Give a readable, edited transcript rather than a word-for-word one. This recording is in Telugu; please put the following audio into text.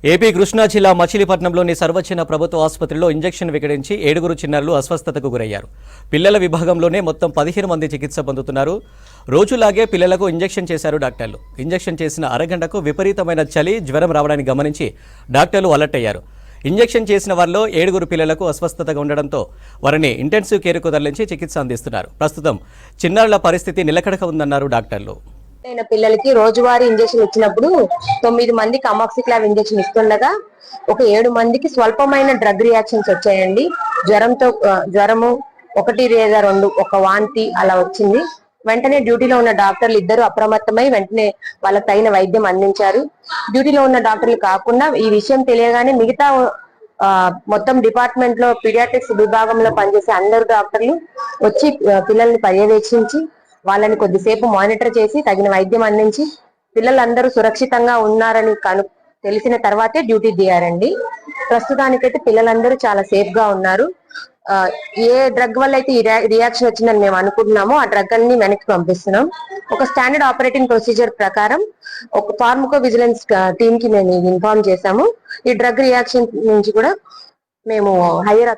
ఏపీ కృష్ణా జిల్లా మచిలీపట్నంలోని సర్వజన ప్రభుత్వ ఆసుపత్రిలో ఇంజెక్షన్ వికటించి 7 చిన్నారులు అస్వస్థతకు గురయ్యారు. పిల్లల విభాగంలోనే మొత్తం 15 మంది చికిత్స పొందుతున్నారు. రోజులాగే పిల్లలకు ఇంజెక్షన్ చేశారు డాక్టర్లు. ఇంజెక్షన్ చేసిన అరగంటకు విపరీతమైన చలి, జ్వరం రావడాన్ని గమనించి డాక్టర్లు అలర్ట్ అయ్యారు. ఇంజెక్షన్ చేసిన వారిలో 7 పిల్లలకు అస్వస్థతగా ఉండడంతో వారిని ఇంటెన్సివ్ కేర్కు తరలించి చికిత్స అందిస్తున్నారు. ప్రస్తుతం చిన్నారుల పరిస్థితి నిలకడగా ఉందన్నారు డాక్టర్లు. పిల్లలకి రోజువారీ ఇంజెక్షన్ ఇచ్చినప్పుడు 9 మందికి అమాక్సిక్లావ్ ఇంజెక్షన్ ఇస్తుండగా ఒక 7 మందికి స్వల్పమైన డ్రగ్ రియాక్షన్స్ వచ్చాయండి. జ్వరము 1 లేదా 2 ఒక వాంతి అలా వచ్చింది. వెంటనే డ్యూటీలో ఉన్న డాక్టర్లు ఇద్దరు అప్రమత్తమై వెంటనే వాళ్ళకి తగిన వైద్యం అందించారు. డ్యూటీలో ఉన్న డాక్టర్లు కాకుండా ఈ విషయం తెలియగానే మిగతా మొత్తం డిపార్ట్మెంట్ లో పీడియాట్రిక్స్ విభాగంలో పనిచేసే అందరు డాక్టర్లు వచ్చి పిల్లల్ని పర్యవేక్షించి వాళ్ళని కొద్దిసేపు మానిటర్ చేసి తగిన వైద్యం అందించి పిల్లలందరూ సురక్షితంగా ఉన్నారని తెలిసిన తర్వాతే డ్యూటీ దిగారండి. ప్రస్తుతానికైతే పిల్లలందరూ చాలా సేఫ్ గా ఉన్నారు. ఏ డ్రగ్ వల్ల అయితే ఈ రియాక్షన్ వచ్చిందని మేము అనుకుంటున్నామో ఆ డ్రగ్ అన్ని వెనక్కి పంపిస్తున్నాం. ఒక స్టాండర్డ్ ఆపరేటింగ్ ప్రొసీజర్ ప్రకారం ఒక ఫార్మకో విజిలెన్స్ టీమ్ కి మేము ఇన్ఫార్మ్ చేశాము. ఈ డ్రగ్ రియాక్షన్ నుంచి కూడా మేము హైయర్